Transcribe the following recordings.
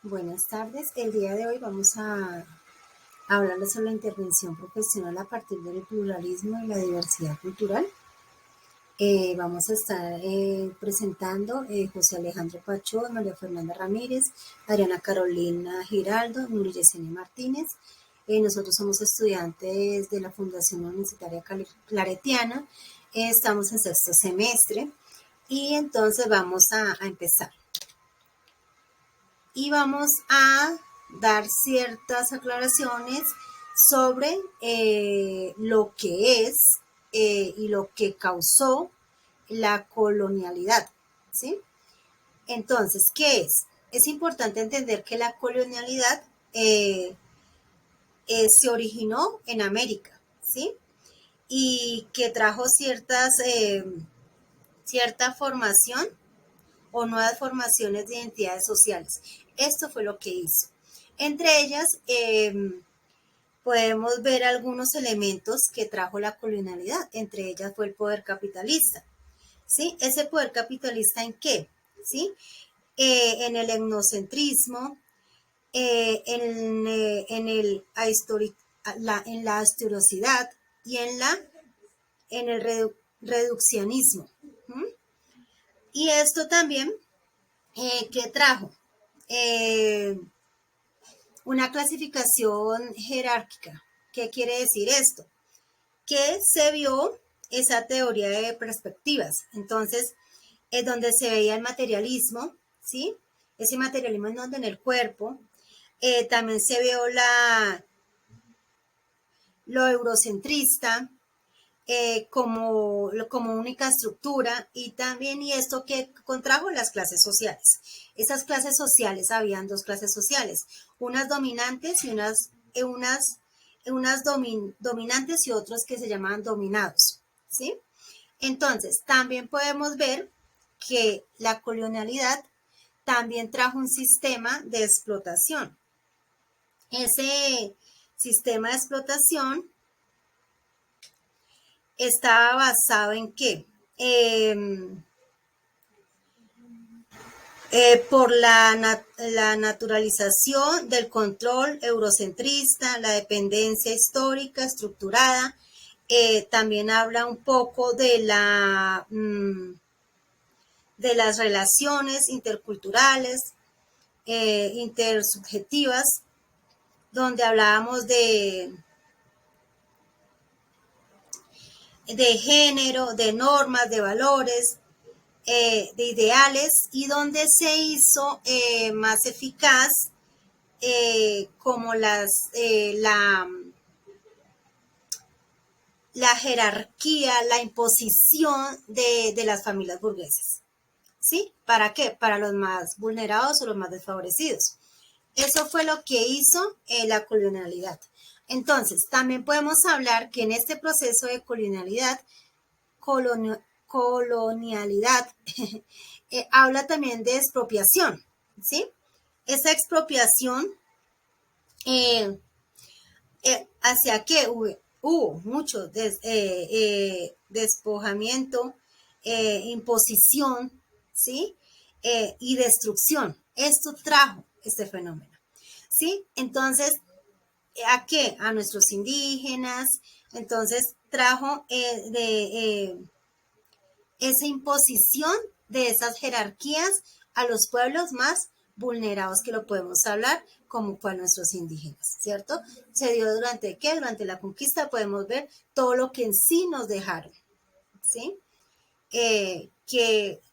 Buenas tardes. El día de hoy vamos a hablarles sobre la intervención profesional a partir del pluralismo y la diversidad cultural. Vamos a estar presentando José Alejandro Pachó, María Fernanda Ramírez, Adriana Carolina Giraldo, Nuri Yesenia Martínez. Nosotros somos estudiantes de la Fundación Universitaria Claretiana. Estamos en sexto semestre y entonces vamos a empezar. Y vamos a dar ciertas aclaraciones sobre lo que es y lo que causó la colonialidad, ¿sí? Entonces, ¿qué es? Es importante entender que la colonialidad se originó en América, ¿sí? Y que trajo cierta formación o nuevas formaciones de identidades sociales. Esto fue lo que hizo. Entre ellas, podemos ver algunos elementos que trajo la colonialidad. Entre ellas fue el poder capitalista. ¿Sí? ¿Ese poder capitalista en qué? ¿Sí? En el etnocentrismo, en la historicidad y en el reduccionismo. ¿Mm? Y esto también, ¿qué trajo? Eh, una clasificación jerárquica. ¿Qué quiere decir esto? Que se vio esa teoría de perspectivas. Entonces, es donde se veía el materialismo, ¿sí? Ese materialismo en donde en el cuerpo. También se vio lo eurocentrista, como única estructura y también y esto que contrajo las clases sociales. Esas clases sociales, habían dos clases sociales, unas dominantes y unas dominantes y otros que se llamaban dominados, ¿sí? Entonces, también podemos ver que la colonialidad también trajo un sistema de explotación. Ese sistema de explotación estaba basado en qué? Por la naturalización del control eurocentrista, la dependencia histórica estructurada. También habla un poco de las relaciones interculturales, intersubjetivas, donde hablábamos de género, de normas, de valores, de ideales, y donde se hizo más eficaz como la jerarquía, la imposición de las familias burguesas. ¿Sí? ¿Para qué? Para los más vulnerados o los más desfavorecidos. Eso fue lo que hizo la colonialidad. Entonces, también podemos hablar que en este proceso de colonialidad habla también de expropiación, ¿sí? Esa expropiación, eh, ¿hacia qué? Hubo mucho despojamiento, imposición, ¿sí? Y destrucción. Esto trajo este fenómeno, ¿sí? Entonces, ¿a qué? A nuestros indígenas. Entonces, trajo esa imposición de esas jerarquías a los pueblos más vulnerados que lo podemos hablar, como fue a nuestros indígenas, ¿cierto? Se dio durante qué? Durante la conquista podemos ver todo lo que en sí nos dejaron, ¿sí? Que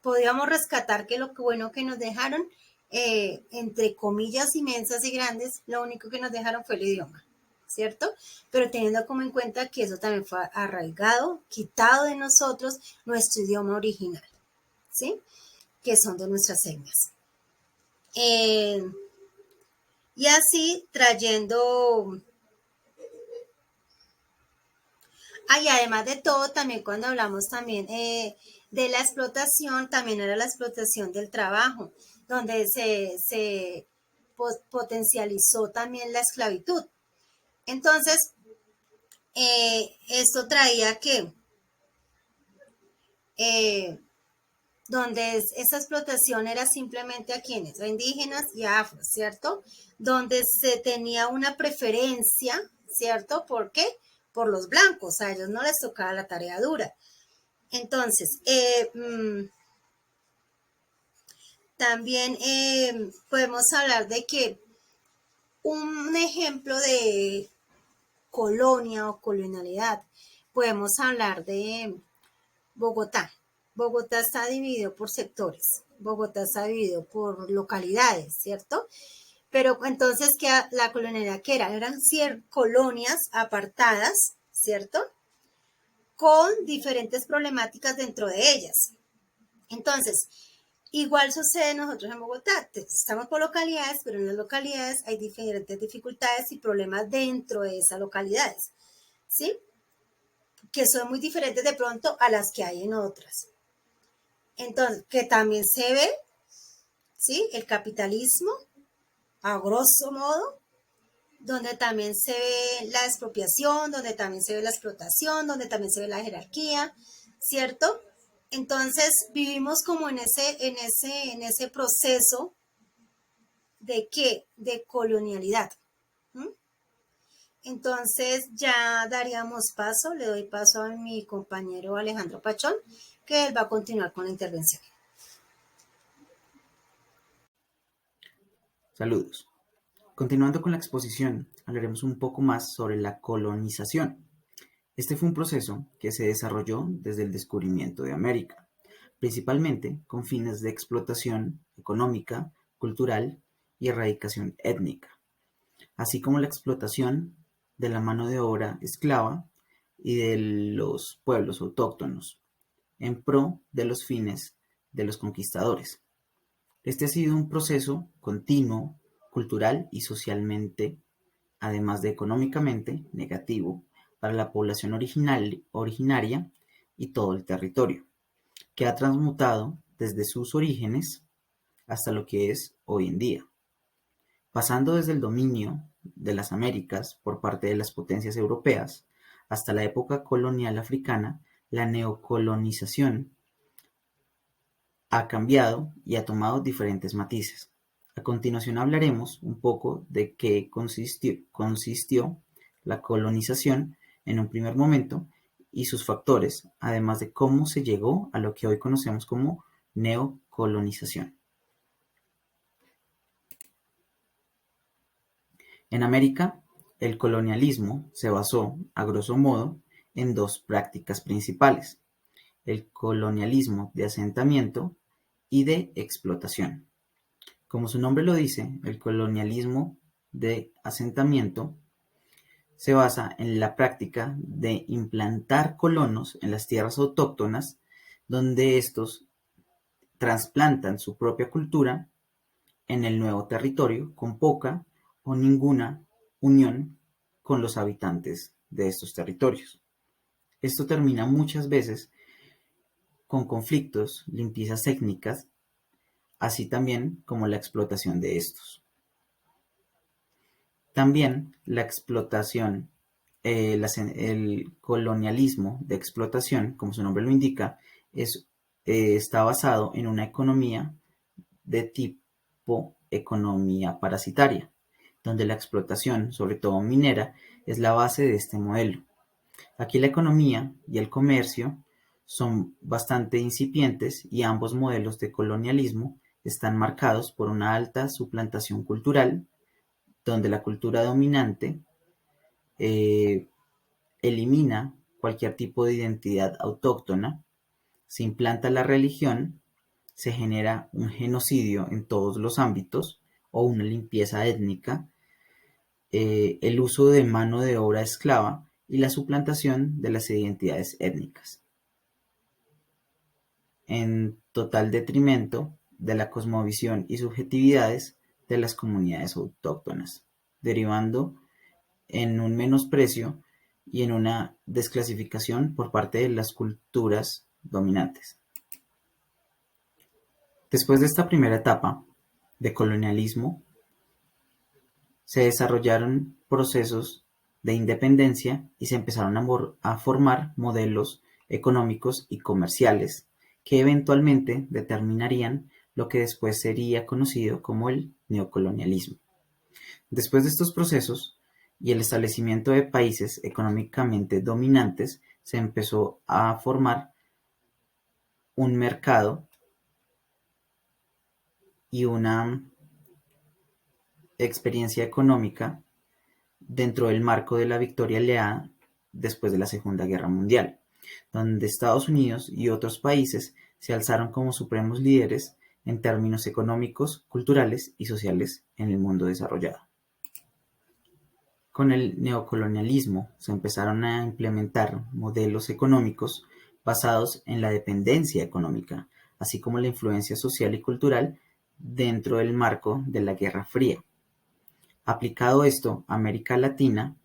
podíamos rescatar que lo bueno que nos dejaron, entre comillas inmensas y grandes, lo único que nos dejaron fue el idioma, ¿cierto? Pero teniendo como en cuenta que eso también fue arraigado, quitado de nosotros nuestro idioma original, ¿sí? Que son de nuestras etnias. Eh, y así trayendo. Y además de todo, también cuando hablamos también de la explotación, también era la explotación del trabajo, donde se potencializó también la esclavitud. Entonces, esto traía que donde esa explotación era simplemente a quienes, a indígenas y a afros, ¿cierto? Donde se tenía una preferencia, ¿cierto? ¿Por qué? Por los blancos, a ellos no les tocaba la tarea dura. Entonces, también podemos hablar de que un ejemplo de colonia o colonialidad, podemos hablar de Bogotá. Bogotá está dividido por sectores, Bogotá está dividido por localidades, ¿cierto? Pero entonces, ¿qué la colonialidad que era? Eran colonias apartadas, ¿cierto? Con diferentes problemáticas dentro de ellas. Entonces, igual sucede nosotros en Bogotá. Estamos por localidades, pero en las localidades hay diferentes dificultades y problemas dentro de esas localidades, ¿sí? Que son muy diferentes de pronto a las que hay en otras. Entonces, que también se ve, ¿sí? El capitalismo, a grosso modo, donde también se ve la expropiación, donde también se ve la explotación, donde también se ve la jerarquía, ¿cierto? Entonces vivimos como en ese proceso de ¿qué? De colonialidad. ¿Mm? Entonces ya daríamos paso, le doy paso a mi compañero Alejandro Pachón, que él va a continuar con la intervención. Saludos. Continuando con la exposición, hablaremos un poco más sobre la colonización. Este fue un proceso que se desarrolló desde el descubrimiento de América, principalmente con fines de explotación económica, cultural y erradicación étnica, así como la explotación de la mano de obra esclava y de los pueblos autóctonos, en pro de los fines de los conquistadores. Este ha sido un proceso continuo, cultural y socialmente, además de económicamente, negativo para la población originaria y todo el territorio, que ha transmutado desde sus orígenes hasta lo que es hoy en día, pasando desde el dominio de las Américas por parte de las potencias europeas hasta la época colonial africana. La neocolonización ha cambiado y ha tomado diferentes matices. A continuación hablaremos un poco de qué consistió la colonización en un primer momento y sus factores, además de cómo se llegó a lo que hoy conocemos como neocolonización. En América, el colonialismo se basó, a grosso modo, en dos prácticas principales: el colonialismo de asentamiento y de explotación. Como su nombre lo dice, el colonialismo de asentamiento se basa en la práctica de implantar colonos en las tierras autóctonas, donde estos trasplantan su propia cultura en el nuevo territorio con poca o ninguna unión con los habitantes de estos territorios. Esto termina muchas veces con conflictos, limpiezas étnicas, así también como la explotación de estos. También la explotación, el colonialismo de explotación, como su nombre lo indica, está basado en una economía de tipo economía parasitaria, donde la explotación, sobre todo minera, es la base de este modelo. Aquí la economía y el comercio son bastante incipientes y ambos modelos de colonialismo están marcados por una alta suplantación cultural, donde la cultura dominante eh, elimina cualquier tipo de identidad autóctona, se implanta la religión, se genera un genocidio en todos los ámbitos o una limpieza étnica, el uso de mano de obra esclava y la suplantación de las identidades étnicas, en total detrimento de la cosmovisión y subjetividades de las comunidades autóctonas, derivando en un menosprecio y en una desclasificación por parte de las culturas dominantes. Después de esta primera etapa de colonialismo, se desarrollaron procesos de independencia y se empezaron a formar modelos económicos y comerciales que eventualmente determinarían lo que después sería conocido como el neocolonialismo. Después de estos procesos y el establecimiento de países económicamente dominantes, se empezó a formar un mercado y una experiencia económica dentro del marco de la victoria aliada después de la Segunda Guerra Mundial, donde Estados Unidos y otros países se alzaron como supremos líderes en términos económicos, culturales y sociales en el mundo desarrollado. Con el neocolonialismo se empezaron a implementar modelos económicos basados en la dependencia económica, así como la influencia social y cultural dentro del marco de la Guerra Fría. Aplicado esto, América Latina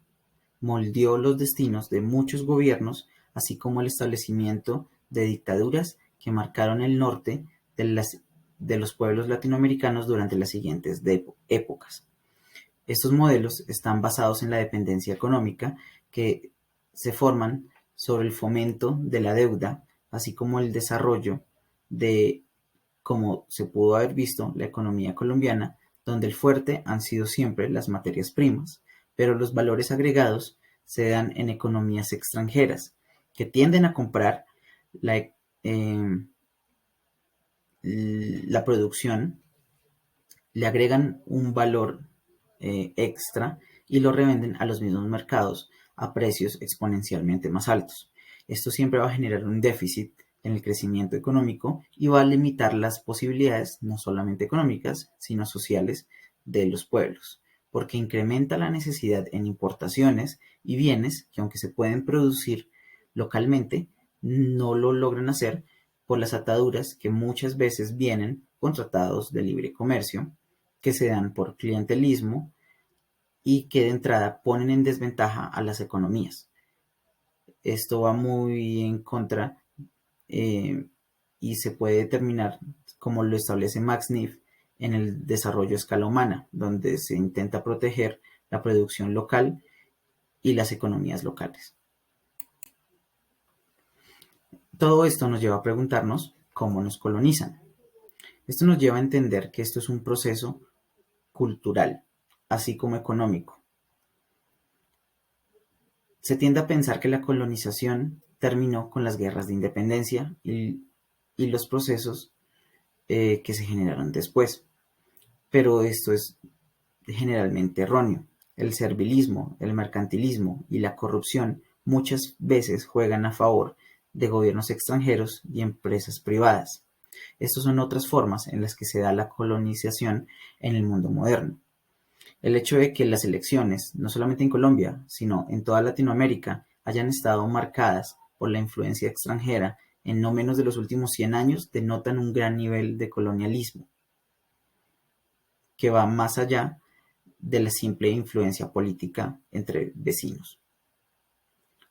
moldeó los destinos de muchos gobiernos, así como el establecimiento de dictaduras que marcaron el norte de los pueblos latinoamericanos durante las siguientes épocas. Estos modelos están basados en la dependencia económica que se forman sobre el fomento de la deuda, así como el desarrollo de, como se pudo haber visto, la economía colombiana, donde el fuerte han sido siempre las materias primas, pero los valores agregados se dan en economías extranjeras, que tienden a comprar la, la producción, le agregan un valor extra y lo revenden a los mismos mercados a precios exponencialmente más altos. Esto siempre va a generar un déficit en el crecimiento económico y va a limitar las posibilidades no solamente económicas, sino sociales de los pueblos, porque incrementa la necesidad en importaciones y bienes que, aunque se pueden producir localmente, no lo logran hacer por las ataduras que muchas veces vienen con tratados de libre comercio que se dan por clientelismo y que de entrada ponen en desventaja a las economías. Esto va muy en contra y se puede determinar, como lo establece Max Neff, en el desarrollo a escala humana, donde se intenta proteger la producción local y las economías locales. Todo esto nos lleva a preguntarnos cómo nos colonizan. Esto nos lleva a entender que esto es un proceso cultural, así como económico. Se tiende a pensar que la colonización terminó con las guerras de independencia y los procesos que se generaron después, pero esto es generalmente erróneo. El servilismo, el mercantilismo y la corrupción muchas veces juegan a favor de gobiernos extranjeros y empresas privadas. Estas son otras formas en las que se da la colonización en el mundo moderno. El hecho de que las elecciones, no solamente en Colombia, sino en toda Latinoamérica, hayan estado marcadas por la influencia extranjera en no menos de los últimos 100 años, denotan un gran nivel de colonialismo, que va más allá de la simple influencia política entre vecinos.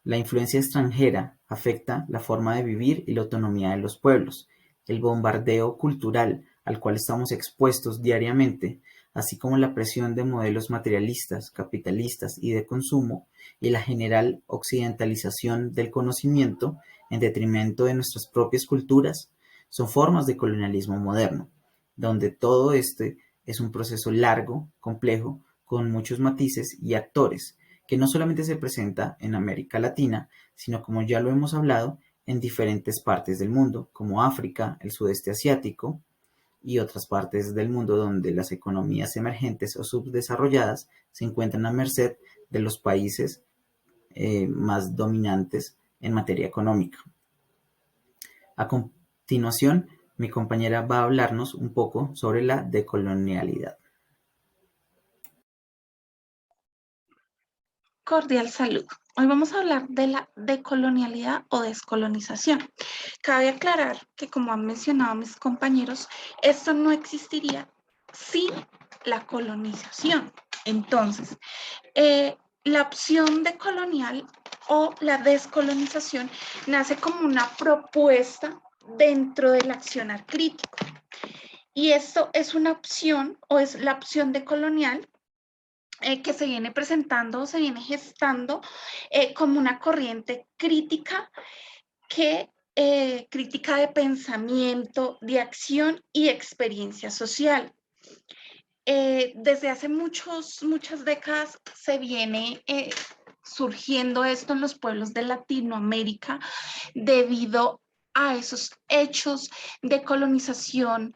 La influencia extranjera afecta la forma de vivir y la autonomía de los pueblos. El bombardeo cultural al cual estamos expuestos diariamente, así como la presión de modelos materialistas, capitalistas y de consumo, y la general occidentalización del conocimiento en detrimento de nuestras propias culturas, son formas de colonialismo moderno, donde todo este es un proceso largo, complejo, con muchos matices y actores, que no solamente se presenta en América Latina, sino, como ya lo hemos hablado, en diferentes partes del mundo, como África, el sudeste asiático y otras partes del mundo donde las economías emergentes o subdesarrolladas se encuentran a merced de los países más dominantes en materia económica. A continuación, mi compañera va a hablarnos un poco sobre la decolonialidad. Cordial salud. Hoy vamos a hablar de la decolonialidad o descolonización. Cabe aclarar que, como han mencionado mis compañeros, esto no existiría sin la colonización. Entonces, la opción de colonial o la descolonización nace como una propuesta dentro del accionar crítico. Y esto es una opción o es la opción de colonial que se viene presentando, se viene gestando como una corriente crítica que crítica de pensamiento, de acción y experiencia social. Desde hace muchas décadas se viene surgiendo esto en los pueblos de Latinoamérica debido a esos hechos de colonización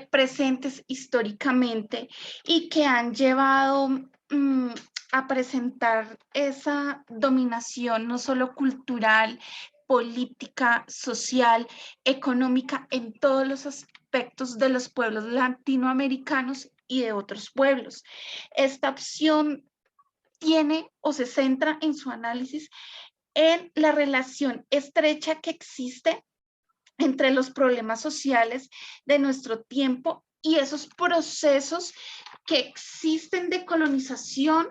presentes históricamente y que han llevado a presentar esa dominación no solo cultural, política, social, económica, en todos los aspectos de los pueblos latinoamericanos y de otros pueblos. Esta opción tiene o se centra en su análisis en la relación estrecha que existe entre los problemas sociales de nuestro tiempo y esos procesos que existen de colonización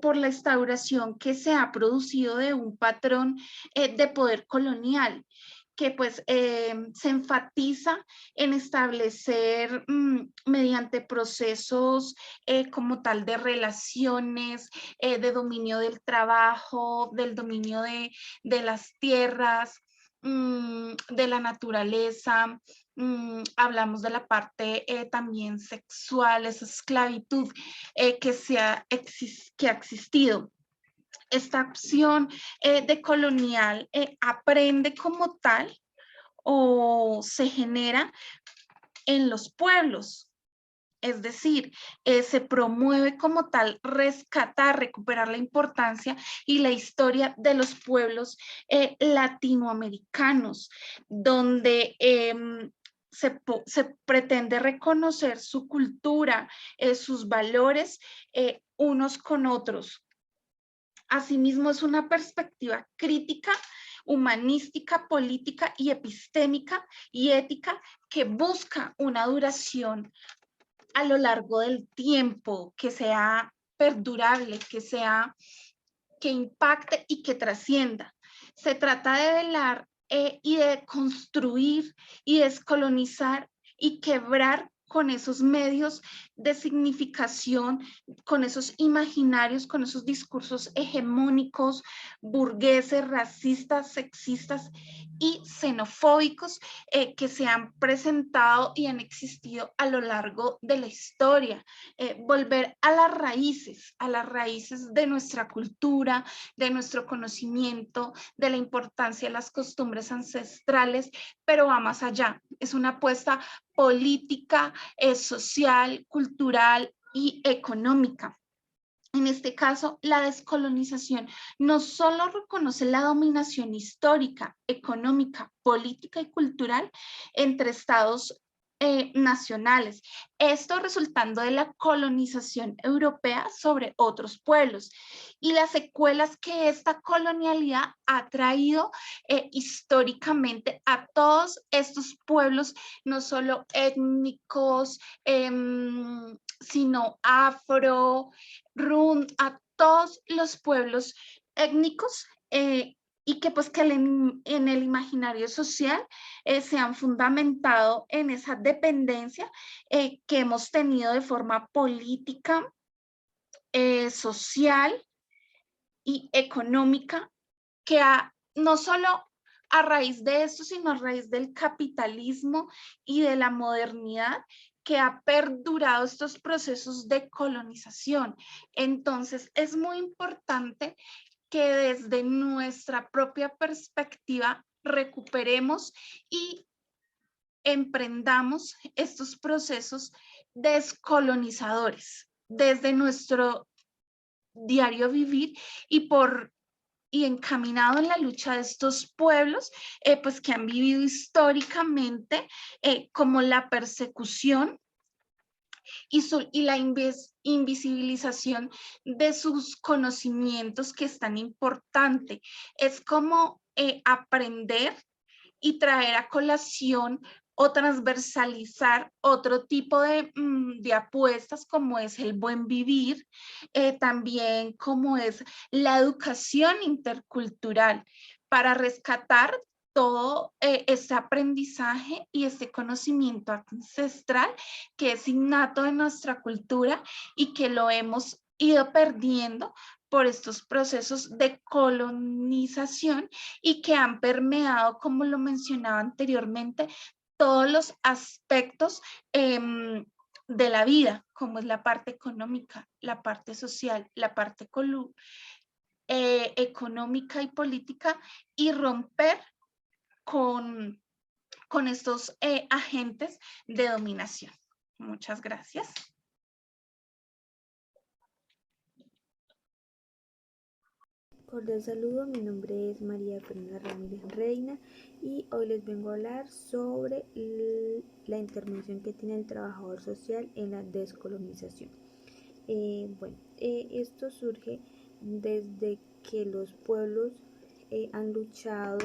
por la instauración que se ha producido de un patrón de poder colonial que pues se enfatiza en establecer mediante procesos como tal de relaciones, de dominio del trabajo, del dominio de las tierras, de la naturaleza, hablamos de la parte también sexual, esa esclavitud que ha existido. Esta opción de colonial aprende como tal o se genera en los pueblos. Es decir, se promueve como tal rescatar, recuperar la importancia y la historia de los pueblos latinoamericanos, donde se pretende reconocer su cultura, sus valores unos con otros. Asimismo, es una perspectiva crítica, humanística, política y epistémica y ética que busca una duración a lo largo del tiempo, que sea perdurable, que impacte y que trascienda. Se trata de velar y de construir y descolonizar y quebrar con esos medios de significación, con esos imaginarios, con esos discursos hegemónicos, burgueses, racistas, sexistas y xenofóbicos que se han presentado y han existido a lo largo de la historia. Volver a las raíces de nuestra cultura, de nuestro conocimiento, de la importancia de las costumbres ancestrales, pero va más allá. Es una apuesta política, social, cultural y económica. En este caso, la descolonización no solo reconoce la dominación histórica, económica, política y cultural entre estados nacionales, esto resultando de la colonización europea sobre otros pueblos y las secuelas que esta colonialidad ha traído históricamente a todos estos pueblos, no solo étnicos, sino afro, a todos los pueblos étnicos y que pues que en el imaginario social se han fundamentado en esa dependencia que hemos tenido de forma política, social y económica, que no solo a raíz de esto, sino a raíz del capitalismo y de la modernidad, que ha perdurado estos procesos de colonización. Entonces, es muy importante que desde nuestra propia perspectiva recuperemos y emprendamos estos procesos descolonizadores desde nuestro diario vivir y encaminado en la lucha de estos pueblos, pues que han vivido históricamente como la persecución y la invisibilización de sus conocimientos, que es tan importante. Es como aprender y traer a colación o transversalizar otro tipo de apuestas como es el buen vivir, también como es la educación intercultural para rescatar todo este aprendizaje y este conocimiento ancestral que es innato de nuestra cultura y que lo hemos ido perdiendo por estos procesos de colonización y que han permeado, como lo mencionaba anteriormente, todos los aspectos de la vida, como es la parte económica, la parte social, la parte económica y política, y romper con estos agentes de dominación. Muchas gracias. Cordial saludo, mi nombre es María Fernanda Ramírez Reina y hoy les vengo a hablar sobre la intervención que tiene el trabajador social en la descolonización. Esto surge desde que los pueblos han luchado,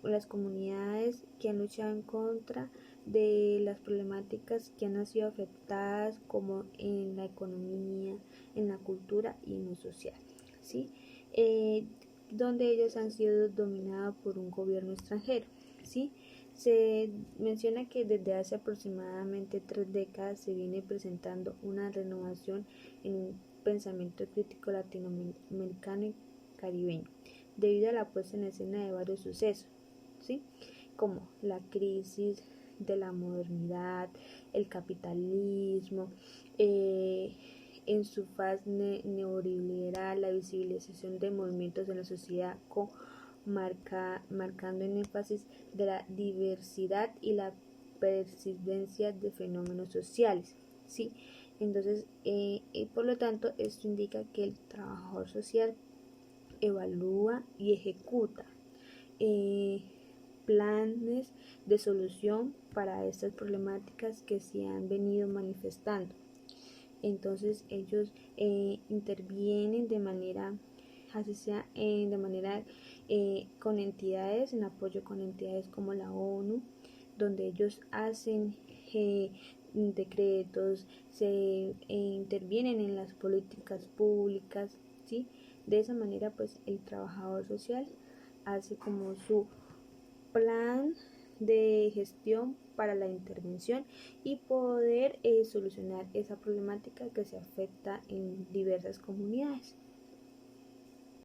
las comunidades que han luchado en contra de las problemáticas que han sido afectadas como en la economía, en la cultura y en lo social, ¿sí? Donde ellos han sido dominados por un gobierno extranjero, ¿sí? Se menciona que desde hace aproximadamente 3 décadas se viene presentando una renovación en un pensamiento crítico latinoamericano y caribeño, debido a la puesta en escena de varios sucesos, ¿sí? Como la crisis de la modernidad, el capitalismo, en su faz neoliberal, la visibilización de movimientos en la sociedad marcando en énfasis de la diversidad y la persistencia de fenómenos sociales, ¿sí? Entonces, por lo tanto, esto indica que el trabajador social evalúa y ejecuta planes de solución para estas problemáticas que se han venido manifestando. Entonces ellos intervienen de manera, así sea, de manera con entidades, en apoyo con entidades como la ONU, donde ellos hacen decretos, se intervienen en las políticas públicas, ¿sí? De esa manera, pues el trabajador social hace como su plan de gestión para la intervención y poder solucionar esa problemática que se afecta en diversas comunidades.